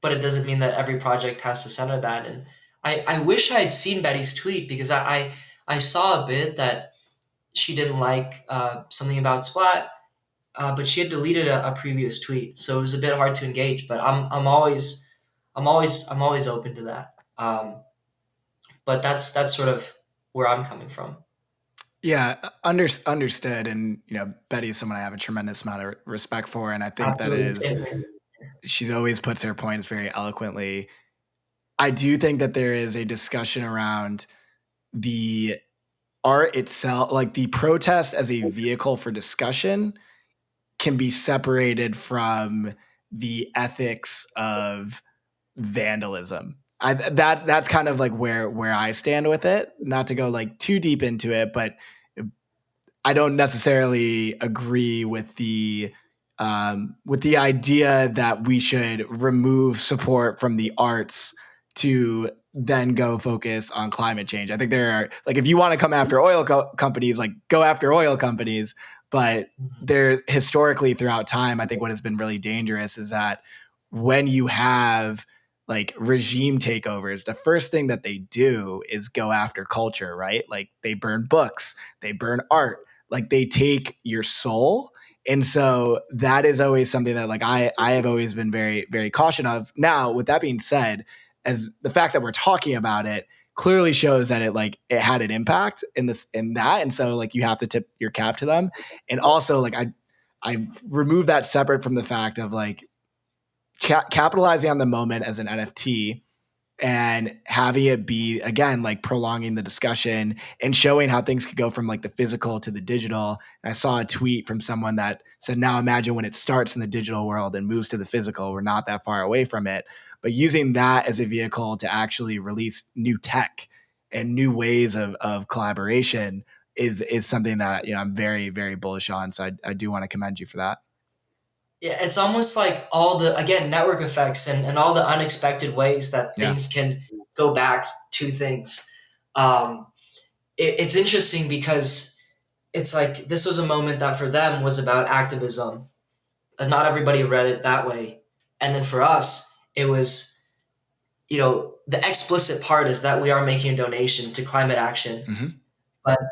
but it doesn't mean that every project has to center that. And I wish I had seen Betty's tweet, because I saw a bit that she didn't like something about Splat, but she had deleted a previous tweet, so it was a bit hard to engage. But I'm always open to that. But that's sort of where I'm coming from. Yeah, understood. And Betty is someone I have a tremendous amount of respect for, and I think that it Absolutely. is. She always puts her points very eloquently. I do think that there is a discussion around the art itself, like the protest as a vehicle for discussion, can be separated from the ethics of vandalism. That's kind of like where I stand with it. Not to go like too deep into it, but I don't necessarily agree with the idea that we should remove support from the arts to then go focus on climate change. I think there are, like, if you want to come after oil companies, like, go after oil companies. But there, historically throughout time, I think what has been really dangerous is that when you have like regime takeovers, the first thing that they do is go after culture, right? Like, they burn books, they burn art, like, they take your soul. And so that is always something that, like, I have always been very, very cautious of. Now, with that being said, as the fact that we're talking about it clearly shows that it had an impact in that. And so, like, you have to tip your cap to them. And also, like, I removed that separate from the fact of like capitalizing on the moment as an NFT and having it be, again, like, prolonging the discussion and showing how things could go from like the physical to the digital. And I saw a tweet from someone that said, now imagine when it starts in the digital world and moves to the physical, we're not that far away from it. But using that as a vehicle to actually release new tech and new ways of collaboration is something that I'm very, very bullish on. So I do want to commend you for that. Yeah, it's almost like all the, again, network effects and all the unexpected ways that things can go back to things. It's interesting because it's like, this was a moment that for them was about activism, and not everybody read it that way. And then for us, it was, the explicit part is that we are making a donation to climate action. Mm-hmm.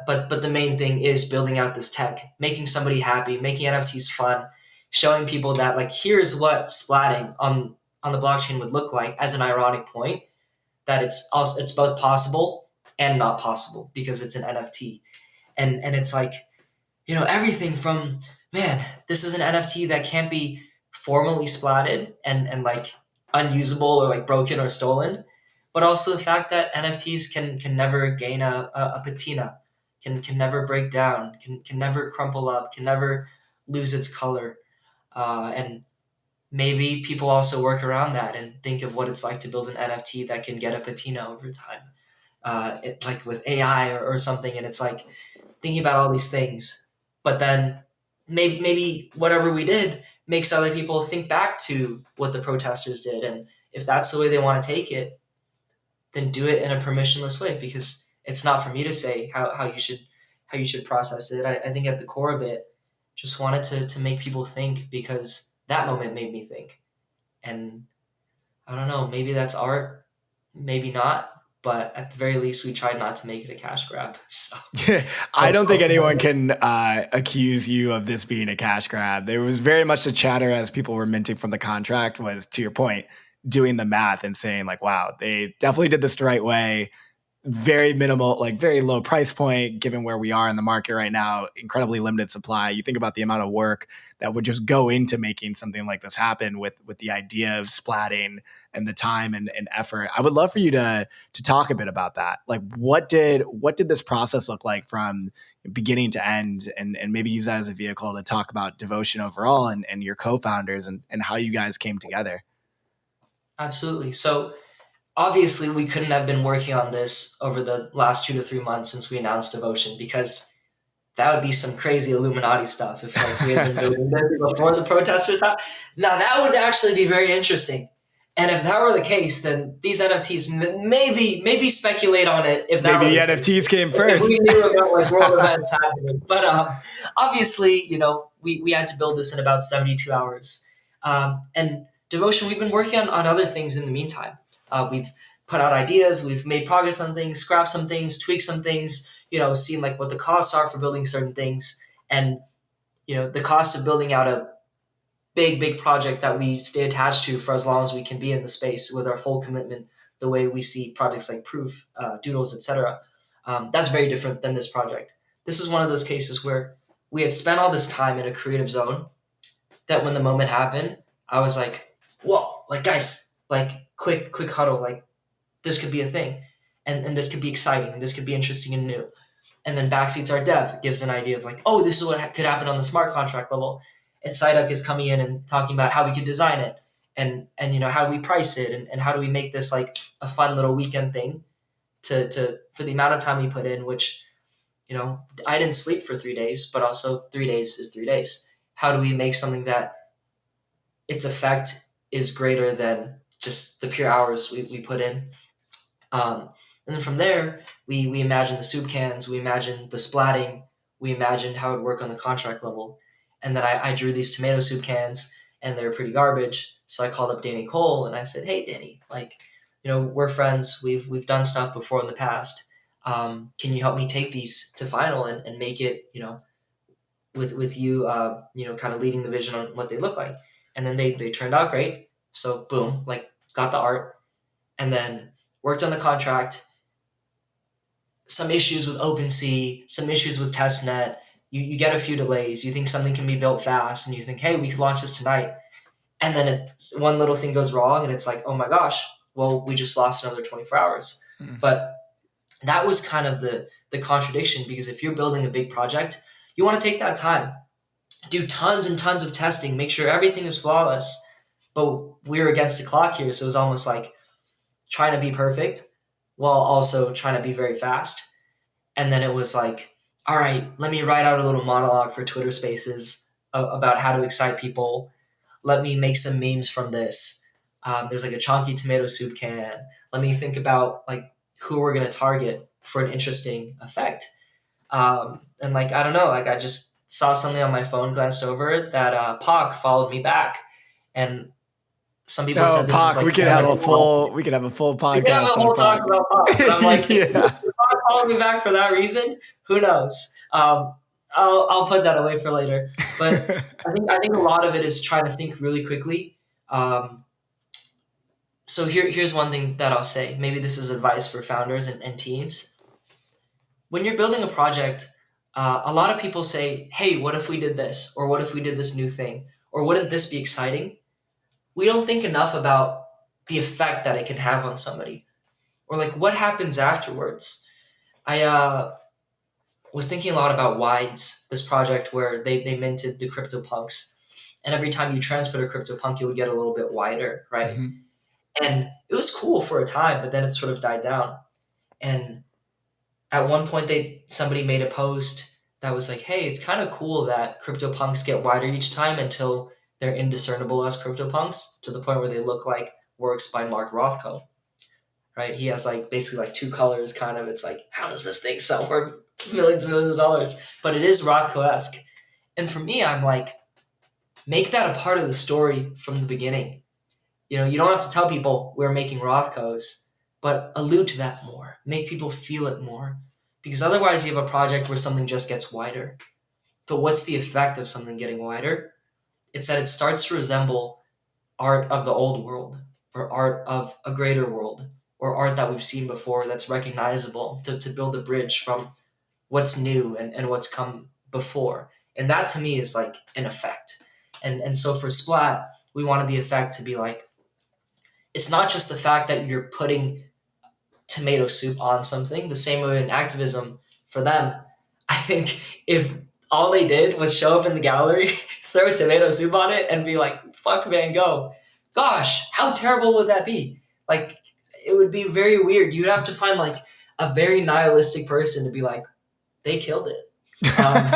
But the main thing is building out this tech, making somebody happy, making NFTs fun, showing people that, like, here's what splatting on the blockchain would look like, as an ironic point, that it's both possible and not possible because it's an NFT. And it's like, everything from, man, this is an NFT that can't be formally splatted and like unusable or like broken or stolen, but also the fact that NFTs can never gain a patina, can never break down, can never crumple up, can never lose its color. And maybe people also work around that and think of what it's like to build an NFT that can get a patina over time, like with AI or something. And it's like thinking about all these things, but then maybe whatever we did makes other people think back to what the protesters did. And if that's the way they want to take it, then do it in a permissionless way, because it's not for me to say how you should process it. I think at the core of it, just wanted to make people think, because that moment made me think. And I don't know, maybe that's art, maybe not, but at the very least, we tried not to make it a cash grab. So, I don't think anyone can accuse you of this being a cash grab. There was very much the chatter as people were minting from the contract was, to your point, doing the math and saying like, wow, they definitely did this the right way. Very minimal, like very low price point, given where we are in the market right now, incredibly limited supply. You think about the amount of work that would just go into making something like this happen with the idea of splatting and the time and effort. I would love for you to talk a bit about that. Like what did this process look like from beginning to end, and maybe use that as a vehicle to talk about Devotion overall and your co-founders and how you guys came together. absolutely. So obviously we couldn't have been working on this over the last 2 to 3 months since we announced Devotion, because that would be some crazy Illuminati stuff if like we had been doing this before the protesters happened. Now that would actually be very interesting. And if that were the case, then these NFTs maybe speculate on it. If that maybe were the NFTs came first, if we knew about like world events happening. But obviously, we had to build this in about 72 hours. And Devotion, we've been working on other things in the meantime. We've put out ideas, we've made progress on things, scrapped some things, tweaked some things, seen like what the costs are for building certain things. And, the cost of building out a big project that we stay attached to for as long as we can be in the space with our full commitment, the way we see projects like Proof, Doodles, etc. That's very different than this project. This is one of those cases where we had spent all this time in a creative zone that when the moment happened, I was like, whoa, like guys, like quick huddle, like this could be a thing. And this could be exciting, and this could be interesting and new. And then Backseats Our Dev gives an idea of like, oh, this is what could happen on the smart contract level. And SciDuck is coming in and talking about how we could design it, and how we price it, and how do we make this like a fun little weekend thing to for the amount of time we put in, which, I didn't sleep for 3 days, but also 3 days is 3 days. How do we make something that its effect is greater than just the pure hours we put in? And then from there, we imagined the soup cans, we imagined the splatting, we imagined how it would work on the contract level. And then I drew these tomato soup cans, and they're pretty garbage. So I called up Danny Cole and I said, hey, Danny, like, we're friends. We've done stuff before in the past. Can you help me take these to final and make it, with you, kind of leading the vision on what they look like. And then they turned out great. So boom, like got the art, and then worked on the contract. Some issues with OpenSea, some issues with testnet. You get a few delays. You think something can be built fast, and you think, hey, we could launch this tonight. And then one little thing goes wrong, and it's like, oh my gosh, well, we just lost another 24 hours. But that was kind of the contradiction, because if you're building a big project, you want to take that time, do tons and tons of testing, make sure everything is flawless. But we were against the clock here, so it was almost like trying to be perfect while also trying to be very fast. And then it was like, all right, let me write out a little monologue for Twitter Spaces about how to excite people. Let me make some memes from this. There's like a chonky tomato soup can. Let me think about like who we're going to target for an interesting effect. And like, I don't know, like I just saw something on my phone, glanced over it, that Pac followed me back. And some people said this Pac, is like we could have a full podcast. We could have a whole talk about Pac. I'm like, yeah. if Pac followed me back for that reason, who knows? I'll put that away for later. But I think a lot of it is trying to think really quickly. So here's one thing that I'll say. Maybe this is advice for founders and teams. when you're building a project, a lot of people say, hey, what if we did this? Or what if we did this new thing? Or wouldn't this be exciting? We don't think enough about the effect that it can have on somebody. Or like what happens afterwards. I was thinking a lot about Wides, this project where they minted the CryptoPunks. And every time you transferred a CryptoPunk, it would get a little bit wider, right? Mhm. And it was cool for a time, but then it sort of died down. And at one point, somebody made a post that was like, "Hey, it's kind of cool that CryptoPunks get wider each time until they're indiscernible as CryptoPunks to the point where they look like works by Mark Rothko." Right? He has like basically like two colors, kind of. It's like, how does this thing sell for millions and millions of dollars? But it is Rothko-esque. And for me, I'm like, make that a part of the story from the beginning. You don't have to tell people we're making Rothkos, but allude to that more. Make people feel it more. Because otherwise you have a project where something just gets wider. But what's the effect of something getting wider? It's that it starts to resemble art of the old world, or art of a greater world, or art that we've seen before that's recognizable to build a bridge from what's new and what's come before. And that to me is like an effect. And so for Splat, we wanted the effect to be like, it's not just the fact that you're putting tomato soup on something, the same way in activism for them. I think if all they did was show up in the gallery, throw tomato soup on it, and be like, fuck Van Gogh, gosh, how terrible would that be? Like, it would be very weird. You'd have to find like a very nihilistic person to be like, they killed it. Um,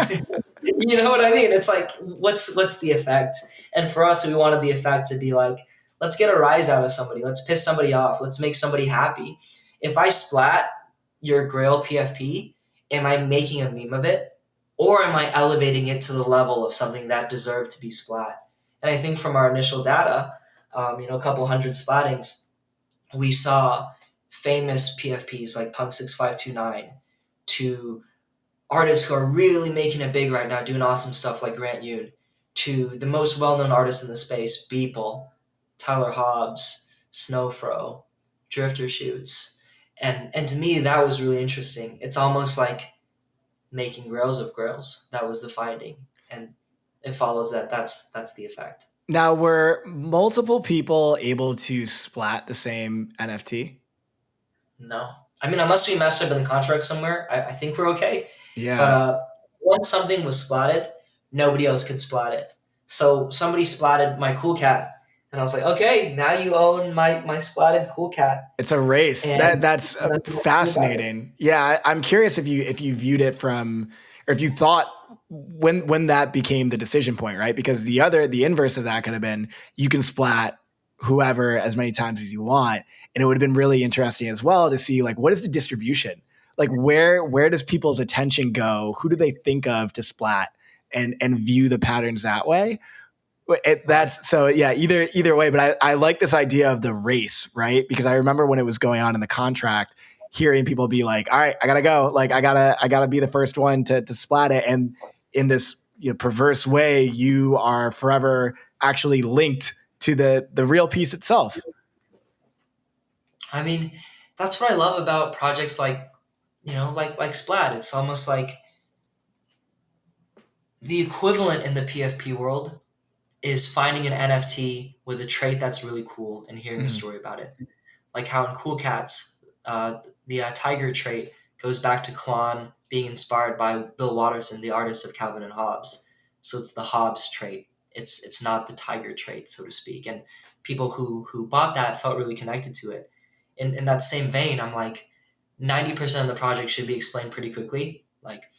you know what I mean? It's like, what's the effect? And for us, we wanted the effect to be like, let's get a rise out of somebody. Let's piss somebody off. Let's make somebody happy. If I splat your Grail PFP, am I making a meme of it? Or am I elevating it to the level of something that deserved to be splat? And I think from our initial data, a couple hundred splattings, we saw famous PFPs like Punk6529 to artists who are really making it big right now, doing awesome stuff like Grant Yoon, to the most well-known artists in the space, Beeple, Tyler Hobbs, Snowfro, Drifter Shoots. And to me, that was really interesting. It's almost like making grails of grails. That was the finding. And it follows that that's the effect. Now, were multiple people able to splat the same NFT? No. I mean, unless we messed up in the contract somewhere, I think we're okay. But Yeah. once something was splatted, nobody else could splat it. So somebody splatted my cool cat, and I was like, okay, now you own my splatted cool cat. It's a race. And That's fascinating. Yeah, I'm curious if you viewed it from, or if you thought when that became the decision point, right? Because the inverse of that could have been you can splat whoever as many times as you want, and it would have been really interesting as well to see like what is the distribution, like where does people's attention go? Who do they think of to splat and view the patterns that way? That's so yeah, either way, but I like this idea of the race, right? Because I remember when it was going on in the contract, hearing people be like, all right, I gotta go. Like I gotta be the first one to splat it. And in this perverse way, you are forever actually linked to the real piece itself. I mean, that's what I love about projects like, like Splat. It's almost like the equivalent in the PFP world is finding an NFT with a trait that's really cool and hearing a Mhm. story about it. Like how in Cool Cats, the tiger trait goes back to Klon being inspired by Bill Watterson, the artist of Calvin and Hobbes. So it's the Hobbes trait. It's not the tiger trait, so to speak. And people who bought that felt really connected to it. In that same vein, I'm like, 90% of the project should be explained pretty quickly. Like,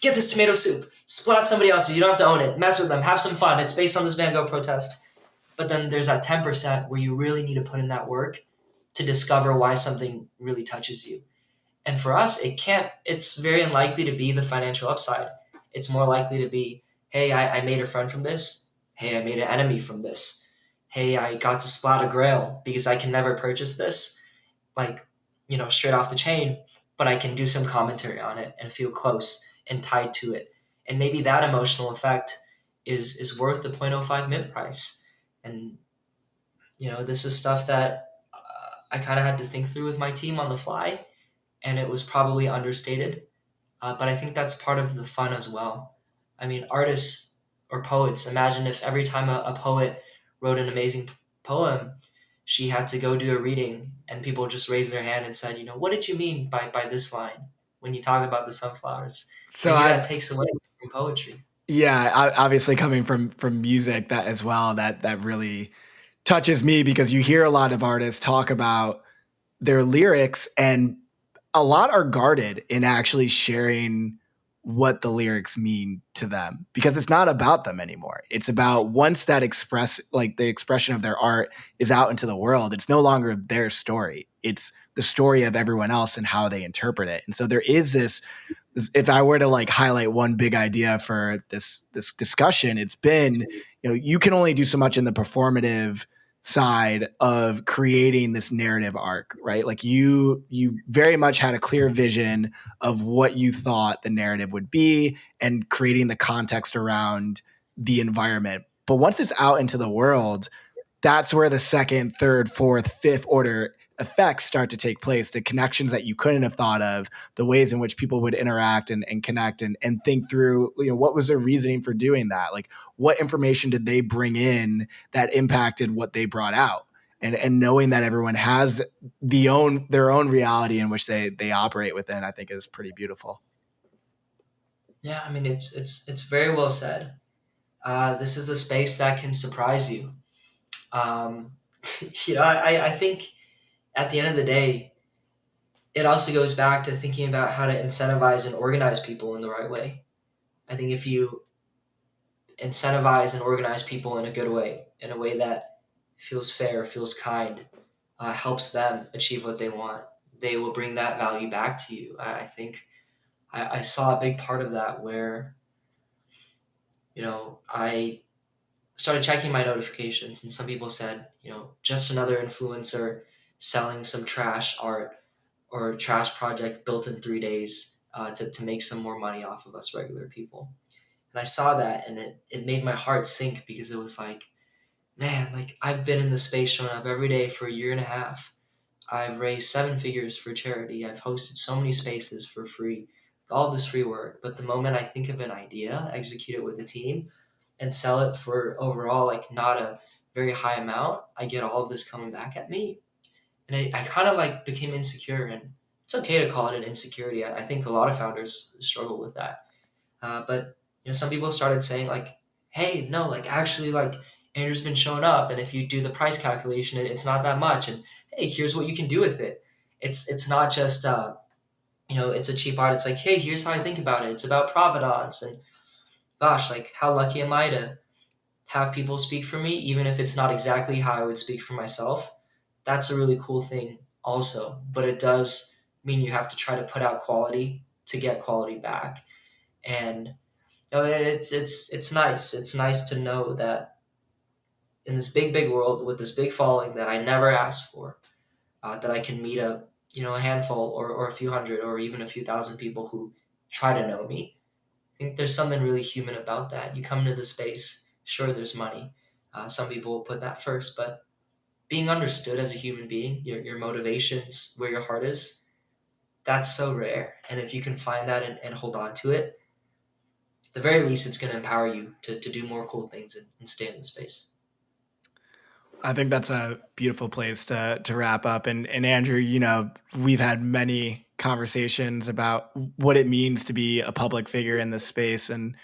get this tomato soup, splat somebody else's, you don't have to own it, mess with them, have some fun. It's based on this Van Gogh protest. But then there's that 10% where you really need to put in that work to discover why something really touches you. And for us, it's very unlikely to be the financial upside. It's more likely to be, hey, I made a friend from this. Hey, I made an enemy from this. Hey, I got to splat a grail because I can never purchase this, like, straight off the chain, but I can do some commentary on it and feel close and tied to it. And maybe that emotional effect is worth the 0.05 mint price. And, this is stuff that I kind of had to think through with my team on the fly, and it was probably understated. But I think that's part of the fun as well. I mean, artists or poets, imagine if every time a poet wrote an amazing poem, she had to go do a reading and people just raised their hand and said, what did you mean by this line when you talk about the sunflowers? So Maybe that I've takes away from poetry. yeah, obviously coming from music that as well, that really touches me because you hear a lot of artists talk about their lyrics and a lot are guarded in actually sharing what the lyrics mean to them because it's not about them anymore. It's about once that the expression of their art is out into the world, it's no longer their story. It's the story of everyone else and how they interpret it. And so there is this if I were to like highlight one big idea for this discussion, it's been, you can only do so much in the performative side of creating this narrative arc, right? Like you very much had a clear vision of what you thought the narrative would be and creating the context around the environment. But once it's out into the world, that's where the second, third, fourth, fifth order effects start to take place, the connections that you couldn't have thought of, the ways in which people would interact and connect and think through, what was their reasoning for doing that? Like what information did they bring in that impacted what they brought out? And knowing that everyone has their own reality in which they operate within, I think is pretty beautiful. Yeah, I mean, it's very well said. This is a space that can surprise you. Um, I think at the end of the day, it also goes back to thinking about how to incentivize and organize people in the right way. I think if you incentivize and organize people in a good way, in a way that feels fair, feels kind, helps them achieve what they want, they will bring that value back to you. I think I saw a big part of that where, I started checking my notifications and some people said, just another influencer selling some trash art or trash project built in 3 days to make some more money off of us regular people. And I saw that and it made my heart sink because it was like, man, like I've been in the space showing up every day for a year and a half. I've raised 7 figures for charity. I've hosted so many spaces for free, all this free work. But the moment I think of an idea, execute it with the team, and sell it for overall like not a very high amount, I get all of this coming back at me. And I kind of like became insecure. And it's okay to call it an insecurity. I think a lot of founders struggle with that. But some people started saying like, "Hey, no, like actually, like Andrew's been showing up, and if you do the price calculation, it's not that much. And hey, here's what you can do with it. It's not just it's a cheap art. It's like, hey, here's how I think about it. It's about provenance, and gosh, like how lucky am I to have people speak for me, even if it's not exactly how I would speak for myself. That's a really cool thing, also. But it does mean you have to try to put out quality to get quality back, and it's nice. It's nice to know that in this big world with this big following that I never asked for, that I can meet a handful or a few hundred or even a few thousand people who try to know me. I think there's something really human about that. You come into the space, sure, there's money. Some people will put that first, but being understood as a human being, your motivations, where your heart is, that's so rare. And if you can find that and hold on to it, at the very least, it's going to empower you to do more cool things and stay in the space. I think that's a beautiful place to wrap up. And Andrew, we've had many conversations about what it means to be a public figure in this space and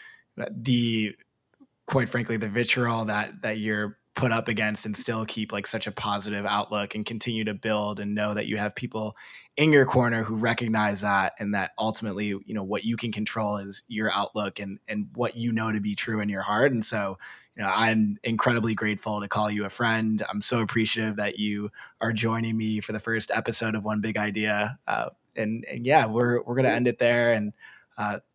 quite frankly, the vitriol that you're put up against and still keep like such a positive outlook and continue to build and know that you have people in your corner who recognize that and that ultimately, what you can control is your outlook and what to be true in your heart. And so, I'm incredibly grateful to call you a friend. I'm so appreciative that you are joining me for the first episode of One Big Idea. And yeah, we're going to end it there. And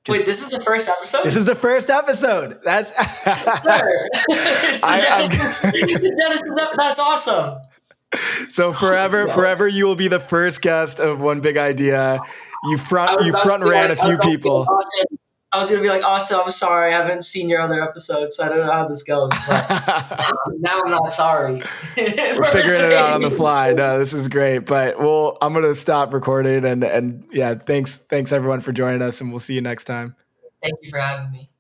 wait, this is the first episode? This is the first episode. That's it's the Genesis. That's awesome. So forever, you will be the first guest of One Big Idea. You front ran a few people. I was gonna be like, also, I'm sorry, I haven't seen your other episodes, so I don't know how this goes. But now I'm not sorry. We're figuring it out on the fly. No, this is great. But I'm gonna stop recording and yeah, thanks everyone for joining us, and we'll see you next time. Thank you for having me.